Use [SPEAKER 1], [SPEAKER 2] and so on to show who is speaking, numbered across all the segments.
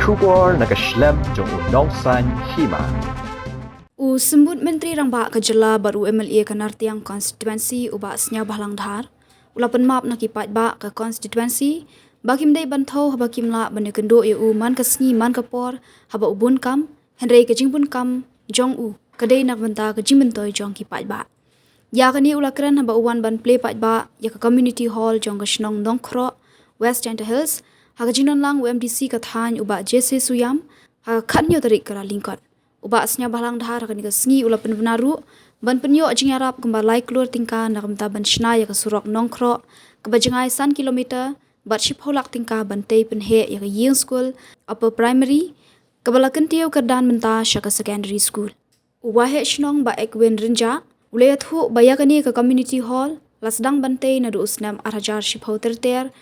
[SPEAKER 1] Shubor Nakashlem Jong Nongsan Hima.
[SPEAKER 2] Sembut Menteri Rambak Kejela baru MLA Kanartiang konstituensi ubah senya bahlang dhar. Ulapan map nakipat ba ke konstituensi bagi mendai bantau haba kimla benda kendo man kesngi man kapor haba ubun kam Henry kejingbun kam jong kedai nak benta kejimbentoy jong kipat ba. Ya kani ulakran haba uwan ban play pat ba ya ke community hall jong kesnong Nongkro West Gentle Hills ha kejinon lang UMDC kathan ubah JC Suyam ha khatnyo tarik kara lingkot. Ubah asnya bahlang dhar kani kesngi ulapan benaru ban penyo jingarap kembalai keluar tingkah nak benta ban shna ya ke surok Nongkro ke bajengai 1 kilometer bat shipholak tingkah bantai penhe ya ke ying school upper primary kebala kentiu kerdan benta syaka secondary school. Uwahe shnong ba ekwin renja ulayat hu bayakani ke community hall lasdang bantai nadu usnam arhajar shiphau terter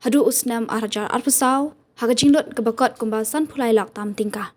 [SPEAKER 2] hadu usnam arhajar arpesau haga jinglot ke bakot kumbasan pulai lak tam tingkah.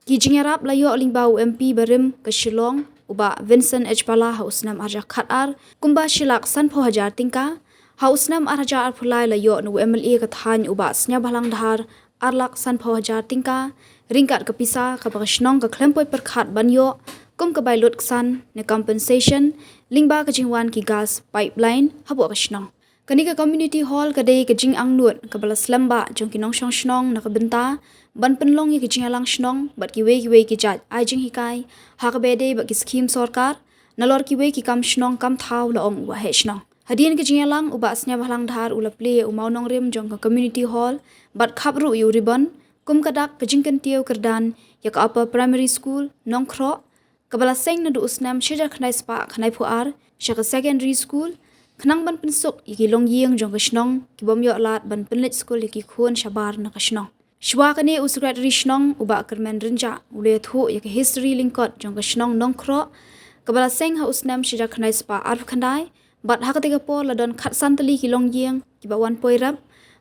[SPEAKER 2] Ki jingarap layo lingbau MP Barim ke Shillong uba Vincent H. Pala hausnam arja khatar kumba shilak sanpho hajar tingka hausnam arja arpulai layo nu MLA kathan uba snya bahlang dhar arlak sanpho hajar tingka ringkat kepisa ka bakashnong ka klempoi perkhat banyo kum ka bailut ksan ne compensation lingba ka jingwan ki gas pipeline habu kashnong kani ka community hall kadai ka jing angnut ka balas lamba jong kinong shong shnong na ka benta ban penlong ye kijing alang shnong bat ki we ki jat ai jing hikai ha ka bede bat ki scheme sarkar nalor ki we ki kam shnong kam thau la ong wa he shnong hadien kijing alang uba asnya bahlang dhar ula play umau nong rim jong ka community hall bat khabru yu ribbon kum kadak kijing kan tieu kerdan ya ka upper primary school Nongkro kabala seng na du usnam shejar khnai spa khnai puar shaka secondary school khnang ban pensuk yiki long yeng jong ka shnong ki bom yo lat ban penlet school yiki khun shabar na ka shnong Shwa kani usukrat rishnong uba kermen renja ule thu ya ke history lingkot jong ka shnong Nongkro kabala seng ha usnam shejar khnai spa arf khandai bat ha ka tega por ladon khat santali ki long yeng ki ba wan poirap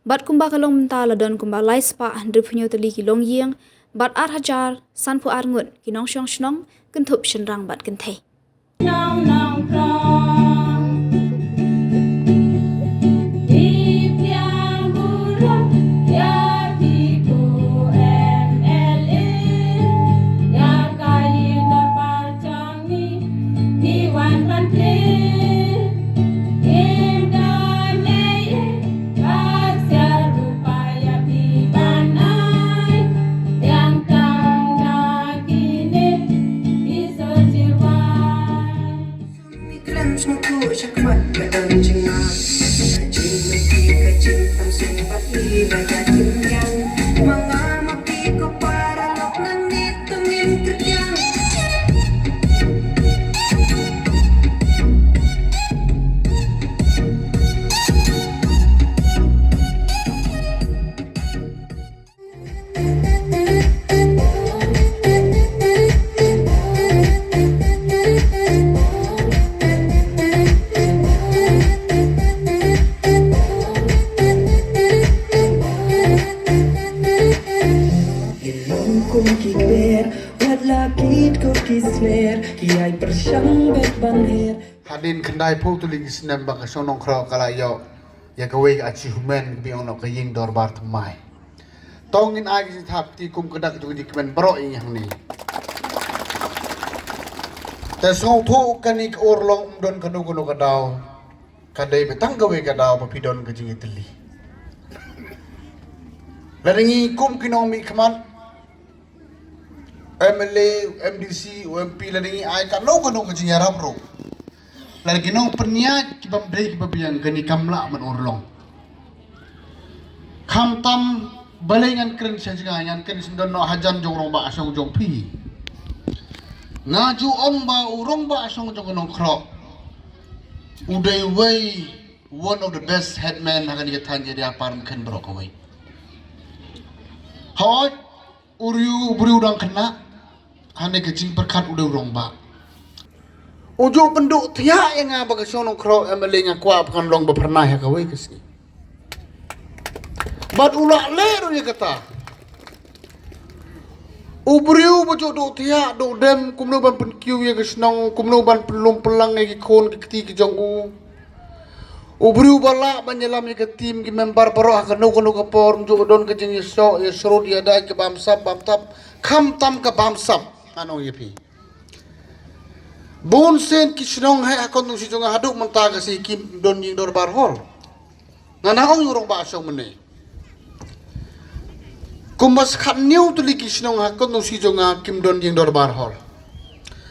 [SPEAKER 2] bat kumba kalong menta ladon kumba lai spa dripnyo tali ki long yeng bat ar hajar sanpu ar ngut ki nong shong shnong kentup shenrang bat kenthe
[SPEAKER 3] Hadin kendai pau tuling sinem baka sonong kro kalayo ya kawe achievement biong no kaying dorbar tmai tongin agi thap ti kum kedak tu dikmen bro yang ni te song thu kanik orlong don kanu kanu kadau kadai betang kawe kadau papidon kajing itli laringi kum kinomi kman MLA, MDC, UMP laringi ai kanu kanu kajing yarap ro lagi nong peniat kibam dei kibabiang kani kamla man orlong kam tam balengan keren saja yang kani sendon no hajan jong rong ba asong jong pi ngaju om ba urong ba asong jong Nongkro udai wei one of the best headman hakan ikatan jadi apa mungkin berokawai hawat uriu beri udang kena hane kecing perkat udai urong ba Ujo penduk tiak yang apa kesong Nongkro MLA nya kuat bukan long berpernah ya kawai kesini. Bat ulak leru dia kata. Ubriu baju duk tiak duk dem kumno ban penkiu ya kesnong kumno ban pelum pelang ya kon kiti ke jong u. Ubri ubala banyalam ke tim ki member baro kanu kanu ke por jo don ke jing so ya sro dia dai ke bamsap bamtap kham tam ke bamsap anu yepi bon sen ki shnong hai akon tu si jonga haduk menta ke si kim don jing dor bar hol ngana ong yurong ba so mene kumbas khat new tu li ki shnong akon tu si jonga kim don jing dor bar hol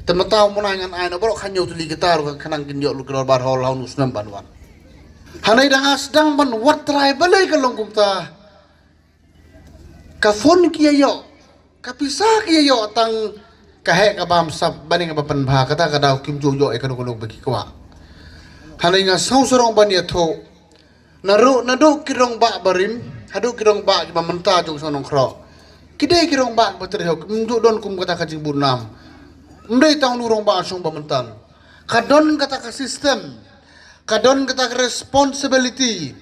[SPEAKER 3] temata munangan ai no bro khanyo tu li gitar khanang kin yo lu dor bar hol haun usnam banwan hanai dang ban wat trai balai ka longkum ta ka phone kia yo ka pisa kia yo tang ka he ka bam sap bani ka pan bha ka ta ka daw kim ju yo e ka no bagi kwa hanai nga sau sorong ban ya tho nadu kirong ba barim hadu kirong ba ba menta jong sonong khro kidai kirong ba ba ter ho kim ju don kum ka ta ka jing bunam ndai tang nu rong ba song ba mentan kadon kata ka system kadon kata ka responsibility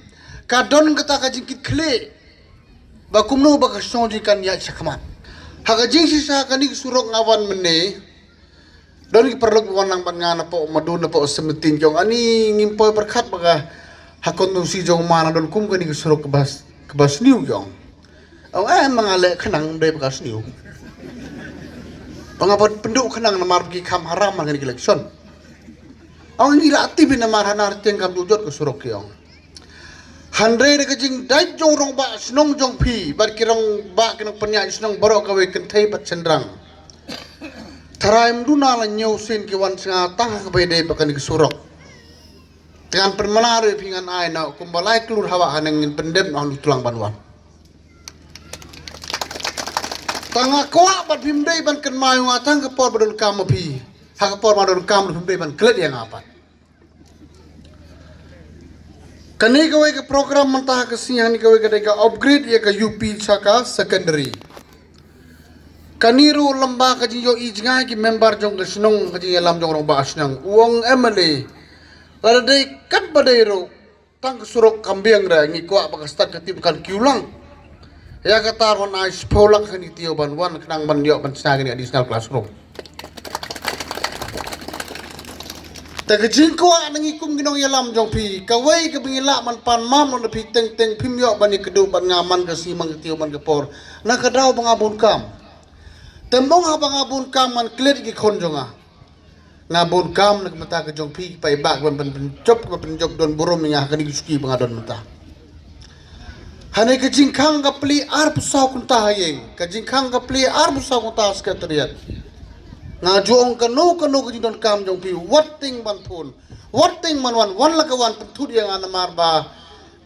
[SPEAKER 3] kadon kata ka jingkit kle ba kumno ba ka sonji kan ya sakman haga jing sisa kani surok ngawan mene don ki perlu wanang ban ngana po maduna po semetin jong ani ngimpoy perkhat baga hakon nu si jong mana don kum kani surok kebas niu jong ang mangale khanang dai bagas niu pangapot penduk khanang namar gi kham haram man kani election ang gila aktif na marhanar teng kam jujot ke surok yong handre de kajing dai jong rong ba snong jong phi bar kirong ba kinong panya snong baro ka we kan thai pat sendrang tharaim duna la nyau sen ki wan singa tang ka be de bakan ke surok dengan permanare pingan ai na kumbalai klur hawa haneng pendem na tulang banwan tanga kwa bat bimdei ban kan mayu ngatang ke por badon kam phi ha ka por madon kam bimdei ban klet yang apa kani kawai ke program mentah ke siang ni kawai ke deka upgrade ya ke UP Chaka secondary kani ru lamba ke jinjo ijngai ki member jong ke snong ke jinga lam jong rong ba snang uang MLA lada dei kat badai ro tang ke surok kambiang ra ngi kwa ba start ke tim kan kiulang ya kata ron ai spolak kani tio ban wan kenang ban yo ban sa ni additional classroom tapi jingko anangi kum ginong yalam jong pi kawai ke bingila man pan mam no pi teng pim yo bani kedu ban ngaman ke simang tio ban ke por na kadau bangabun kam tembong ha bangabun kam man clear ki khon jonga ngabun kam nak mata ke jong pi pai bak ban job ban job don borom nga kani suki bangadon mata hane ke jingkang ka pli ar pusau kunta hayeng ke jingkang ka pli ar pusau kunta sekretariat ngajuong kanu ke don kam jong pi watting ban pun watting man wan la ka wan pentud yang ana marba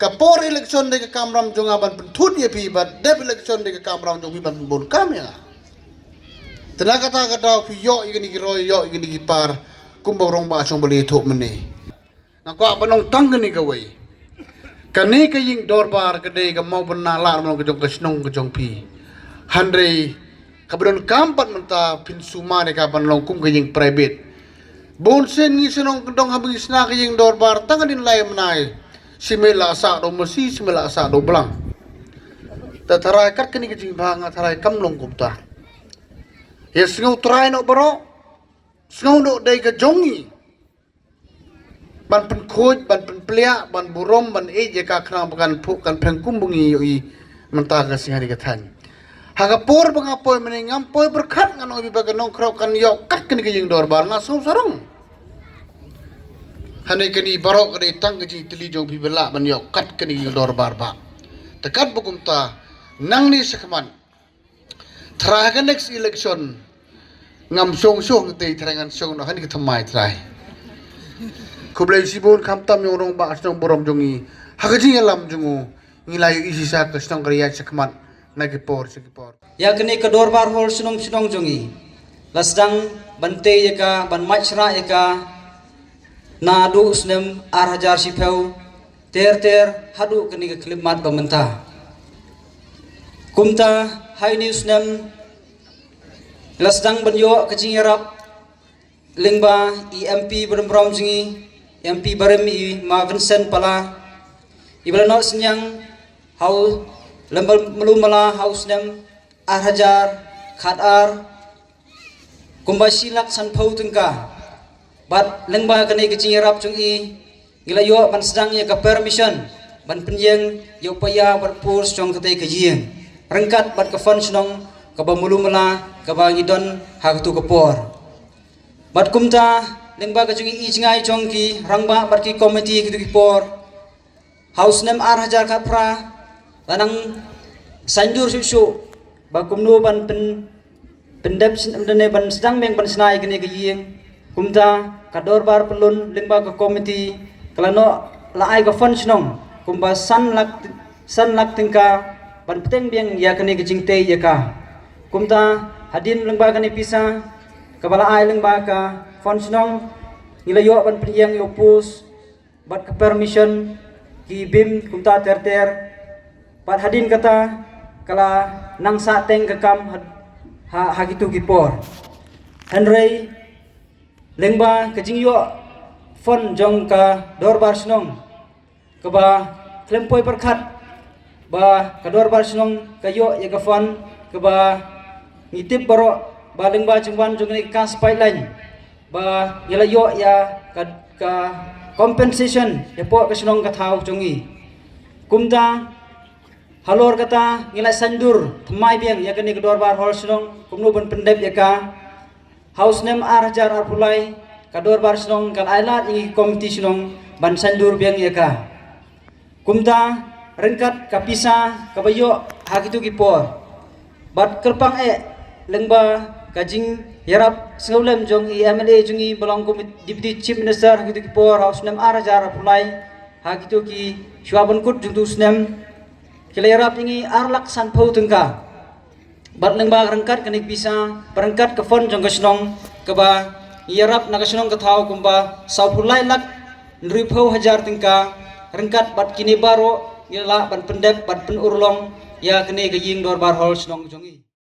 [SPEAKER 3] ka por election de ka kamram jong ban pentud ye pi ba dep election de ka kamram jong pi ban bon kam ya tenaga ta ka pi yo igini ki roy yo igini ki par kumbo rong ba song beli thop mene ngako abanong tang ni ka wei kani ka ying dorbar ka de ka mau bana la mo ka jong ka snong ka jong pi handre kabron kampat menta pinsuma ne kapan longkum ke ying private bonsen ni senong kedong habis na ke ying dorbar tangadin lai menai simela sa do mesi simela sa do blang ta tarai kat kini ke jing bang tarai kam longkum ta yes ngau trai no bro ngau do dai ke jongi ban pen khoj ban pen plia ban burom ban e je ka khna bukan phuk kan phengkum bungi yoi menta ka singari ka than hagapor pangapoy meningam poy berkat ngano bibaga nongkrok kan yo kat kini kejing dorbar ngasong sarong hane kini barok kini tang kejing tili jong bibela ban yo kat kini kejing dorbar ba tekat bukum ta nang ni sekman teraga next election ngam song te terangan song no hani kethamai trai kublai sibon kamtam yung rong ba asong borom jongi hagajing alam jongu ngilay isi sa kastong kriya sekman Nagipor.
[SPEAKER 4] Ya kini kedor bar hol sunong jongi. Lasdang bante yaka ban machra yaka na du usnem arhajar sipeu ter hadu kini ke klimat bamenta. Kumta hai ni usnem lasdang banyo kajing yarap lingba EMP berembrom jongi MP baremi ma Vincent pala ibrano senyang hau lembal melumala haus nem arhajar khatar kumba silak san phau tengka bat lengba kani kecing rap chung i ngila yo ban sedang ya ka permission ban penyeng yo paya berpus jong kate ke jieng rengkat bat ka fon snong ka ba mulumala ka ba ngidon ha tu kapor bat kumta lengba ka jungi ijngai jong ki rangba bat ki komiti ki tu ki por house nem 8,000 ka pra lanang sanjur susu ba kumnu ban pendep dene ban sedang meng ban snai kene ke jieng kumta kador bar pelun lengba ka komiti kalano laai ka fon snong kumba san lak tingka ban peteng biang ya kene ke jingte ya ka kumta hadin lengba kene pisa kabala ai lengba ka fon snong ngilayo ban priang yo pus bat ke permission ki bim kumta ter pat hadin kata kala nang sa teng ke kam ha gitu ki por henry lengba ke jingyo fon jong ka dorbar snong keba klempoi perkat ba kador bar snong kayo ya kafan keba ngitip baro ba lengba jengwan jong ni kas pipeline ba yala yo ya ka compensation ya po ka snong ka thau jongi kumta halor kata ngila sandur thmai biang ya kani kador bar hol snong kumnu ban pendep ya ka house nem 8,000 arpulai kador bar snong kal ailat ingi komiti snong ban sandur biang ya ka kumta rengkat kapisa kabayo hakitu kipor bat kerpang lengba kajing yarap sengulem jong MLA jungi belong komit deputy chief minister hakitu kipor house nem 8,000 pulai hakitu ki syuaban kut jung tusnem kila yarap ingi arlak sanpau tengka bat lengba rengkat kanik bisa perengkat ke fon jong kasnong keba yarap nakasnong kathau kumba saupulai lak nripau hajar tengka rengkat bat kini baro ngila ban pendep bat pen urlong ya kene gaying dor bar hol snong jongi